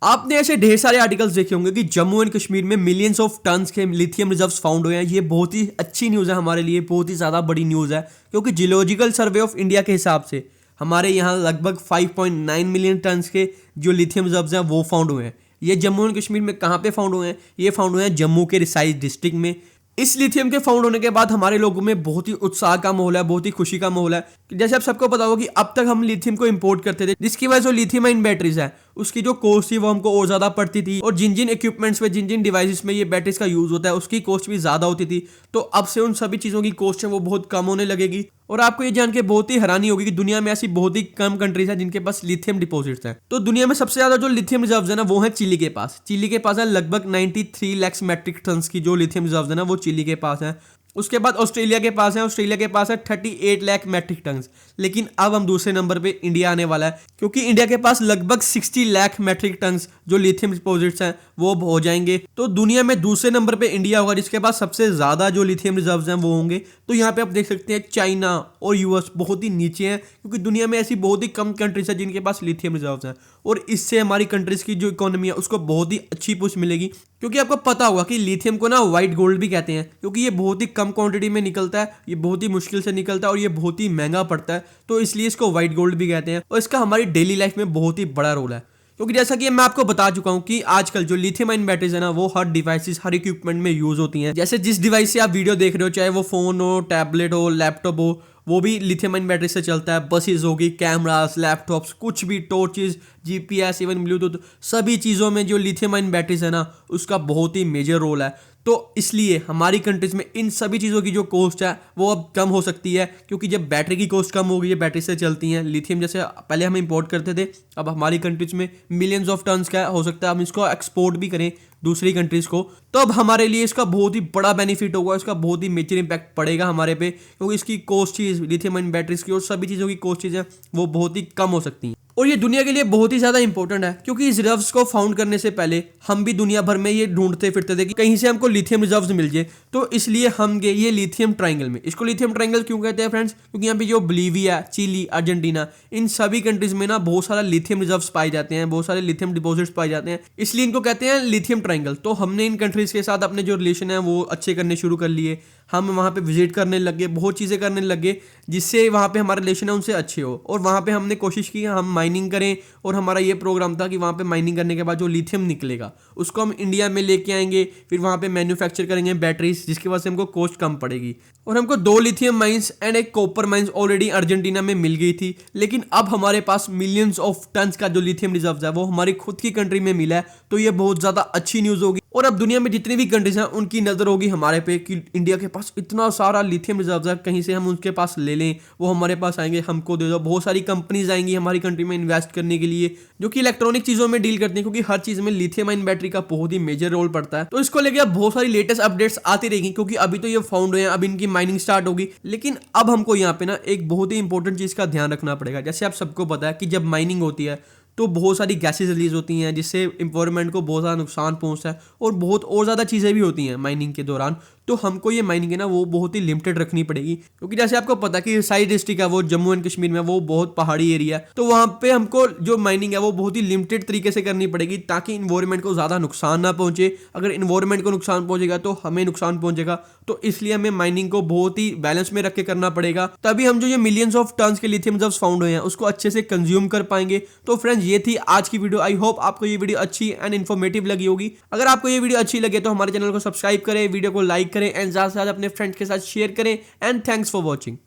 आपने ऐसे ढेर सारे आर्टिकल्स देखे होंगे कि जम्मू एंड कश्मीर में मिलियंस ऑफ टन्स के लिथियम रिजर्व्स फाउंड हुए हैं। ये बहुत ही अच्छी न्यूज़ है हमारे लिए, बहुत ही ज़्यादा बड़ी न्यूज़ है, क्योंकि जियोलॉजिकल सर्वे ऑफ इंडिया के हिसाब से हमारे यहाँ लगभग 5.9 मिलियन टन्स के जो लिथियम रिजर्व्स हैं वो फाउंड हुए हैं। ये जम्मू एंड कश्मीर में कहाँ पे फाउंड हुए हैं? ये फाउंड हुए हैं जम्मू के रिसाइज डिस्ट्रिक्ट में। इस लिथियम के फाउंड होने के बाद हमारे लोगों में बहुत ही उत्साह का माहौल है, बहुत ही खुशी का माहौल है। जैसे आप सबको पता होगा कि अब तक हम लिथियम को इंपोर्ट करते थे, जिसकी वजह से लिथियम आयन बैटरीज है उसकी जो कॉस्ट थी वो हमको और ज्यादा पड़ती थी, और जिन जिन इक्विपमेंट्स में जिन जिन डिवाइसेस में ये बैटरीज का यूज होता है उसकी कॉस्ट भी ज्यादा होती थी। तो अब से उन सभी चीजों की कॉस्ट है वो बहुत कम होने लगेगी। और आपको ये जान के बहुत ही हैरानी होगी कि दुनिया में ऐसी बहुत ही कम कंट्रीज है जिनके पास लिथियम डिपॉजिट्स हैं। तो दुनिया में सबसे ज्यादा जो लिथियम रिजर्व्स है ना वो है चिली के पास। चिली के पास है लगभग 93 लाख मेट्रिक टन की जो लिथियम रिजर्व्स है ना वो चिली के पास है। उसके बाद ऑस्ट्रेलिया के पास है, ऑस्ट्रेलिया के पास है 38 लाख मैट्रिक टन। लेकिन अब हम दूसरे नंबर पे इंडिया आने वाला है, क्योंकि इंडिया के पास लगभग 60 लाख मैट्रिक टन जो लिथियम डिपॉजिट्स हैं वो हो जाएंगे। तो दुनिया में दूसरे नंबर पे इंडिया होगा जिसके पास सबसे ज्यादा जो लिथियम रिजर्व्स हैं वो होंगे। तो यहाँ पे आप देख सकते हैं चाइना और यूएस बहुत ही नीचे हैं, क्योंकि दुनिया में ऐसी बहुत ही कम कंट्रीज है जिनके पास लिथियम रिजर्व्स हैं। और इससे हमारी कंट्रीज की जो इकोनॉमी है उसको बहुत ही अच्छी पुश मिलेगी, क्योंकि आपको पता होगा कि लिथियम को ना व्हाइट गोल्ड भी कहते हैं, क्योंकि ये बहुत ही कम क्वांटिटी में निकलता है, ये बहुत ही मुश्किल से निकलता है और ये बहुत ही महंगा पड़ता है। तो इसलिए इसको व्हाइट गोल्ड भी कहते हैं, और इसका हमारी डेली लाइफ में बहुत ही बड़ा रोल है। क्योंकि जैसा कि मैं आपको बता चुका हूं कि आजकल जो लिथियम आयन बैटरीज है ना वो हर डिवाइसेस, हर इक्विपमेंट में यूज होती हैं। जैसे जिस डिवाइस से आप वीडियो देख रहे हो, चाहे वो फोन हो, टैबलेट हो, लैपटॉप हो, वो भी लिथियम आयन बैटरी से चलता है। बसेस होगी, कैमरास, लैपटॉप्स, कुछ भी, टॉर्चेस, जीपीएस, इवन ब्लूटूथ, सभी चीज़ों में जो लिथियम आयन बैटरीज है ना उसका बहुत ही मेजर रोल है। तो इसलिए हमारी कंट्रीज में इन सभी चीज़ों की जो कॉस्ट है वो अब कम हो सकती है, क्योंकि जब बैटरी की कॉस्ट कम होगी, ये बैटरी से चलती हैं। लिथियम जैसे पहले हम इंपोर्ट करते थे, अब हमारी कंट्रीज में मिलियंस ऑफ टन्स का हो सकता है हम इसको एक्सपोर्ट भी करें दूसरी कंट्रीज को। तो अब हमारे लिए इसका बहुत ही बड़ा बेनिफिट होगा, इसका बहुत ही मेजर इंपैक्ट पड़ेगा हमारे पे, क्योंकि इसकी कॉस्ट चीज़ लिथियम आयन बैटरीज की और सभी चीज़ों की कॉस्ट चीज़ है वो बहुत ही कम हो सकती हैं। और ये दुनिया के लिए बहुत ही ज़्यादा इंपॉर्टेंट है, क्योंकि इस रिजर्व्स को फाउंड करने से पहले हम भी दुनिया भर में ये ढूंढते फिरते थे कि कहीं से हमको लिथियम रिजर्व्स मिल जाए। तो इसलिए हम गए ये लिथियम ट्रायंगल में। इसको लिथियम ट्रायंगल क्यों कहते हैं फ्रेंड्स? क्योंकि यहाँ पे जो बोलिविया, चिली, अर्जेंटीना, इन सभी कंट्रीज में ना बहुत सारा लिथियम रिजर्व्स पाए जाते हैं, बहुत सारे लिथियम डिपॉजिट्स पाए जाते हैं, इसलिए इनको कहते हैं लिथियम ट्रायंगल। तो हमने इन कंट्रीज के साथ अपने जो रिलेशन है वो अच्छे करने शुरू कर लिए। हम वहाँ पे विजिट करने लगे, बहुत चीज़ें करने लगे जिससे वहाँ पे हमारे रिलेशन है उनसे अच्छे हो। और वहाँ पे हमने कोशिश की हम माइनिंग करें, और हमारा ये प्रोग्राम था कि वहाँ पे माइनिंग करने के बाद जो लिथियम निकलेगा उसको हम इंडिया में लेके आएंगे, फिर वहाँ पे मैन्युफैक्चर करेंगे बैटरीज, जिसकी वजह से हमको कॉस्ट कम पड़ेगी। और हमको 2 लिथियम माइंस एंड एक कॉपर माइंस ऑलरेडी अर्जेंटीना में मिल गई थी, लेकिन अब हमारे पास मिलियंस ऑफ टन्स का जो लिथियम रिजर्व है वो हमारी खुद की कंट्री में मिला है। तो ये बहुत ज़्यादा अच्छी न्यूज़ होगी, और अब दुनिया में जितनी भी कंट्रीज हैं उनकी नज़र होगी हमारे पे कि इंडिया के पास इतना सारा लिथियम रिजर्व है, कहीं से हम उनके पास ले लें, वो हमारे पास आएंगे, हमको दे दो। बहुत सारी कंपनीज आएंगी हमारी कंट्री में इन्वेस्ट करने के लिए, जो कि इलेक्ट्रॉनिक चीज़ों में डील करती हैं, क्योंकि हर चीज़ में लिथियम आयन बैटरी का बहुत ही मेजर रोल पड़ता है। तो इसको लेकर अब बहुत सारी लेटेस्ट अपडेट्स आती रहेंगी, क्योंकि अभी तो ये फाउंड हुए हैं, अब इनकी माइनिंग स्टार्ट होगी। लेकिन अब हमको यहाँ पे ना एक बहुत ही इंपॉर्टेंट चीज़ का ध्यान रखना पड़ेगा। जैसे आप सबको पता है कि जब माइनिंग होती है तो बहुत सारी गैसेज रिलीज होती हैं, जिससे इन्वायरमेंट को बहुत ज़्यादा नुकसान पहुंचता है, और बहुत और ज़्यादा चीज़ें भी होती हैं माइनिंग के दौरान। तो हमको ये माइनिंग है ना वो बहुत ही लिमिटेड रखनी पड़ेगी, क्योंकि जैसे आपको पता है कि रिसाइज डिस्ट्रिक्ट है वो जम्मू एंड कश्मीर में, वो बहुत पहाड़ी एरिया है। तो वहाँ पे हमको जो माइनिंग है वो बहुत ही लिमिटेड तरीके से करनी पड़ेगी, ताकि इन्वायरमेंट को ज़्यादा नुकसान ना पहुँचे। अगर इन्वायरमेंट को नुकसान पहुँचेगा तो हमें नुकसान पहुँचेगा। तो इसलिए हमें माइनिंग को बहुत ही बैलेंस में रख के करना पड़ेगा, तभी हम जो ये मिलियंस ऑफ टन्स के लिथियम रिजर्व्स फाउंड हुए हैं उसको अच्छे से कंज्यूम कर पाएंगे। तो फ्रेंड्स ये थी आज की वीडियो। आई होप आपको ये वीडियो अच्छी एंड इन्फॉर्मेटिव लगी होगी। अगर आपको ये वीडियो अच्छी लगे तो हमारे चैनल को सब्सक्राइब करें, वीडियो को लाइक करें, एंड ज़्यादा से ज़्यादा अपने फ्रेंड्स के साथ शेयर करें। And thanks for watching.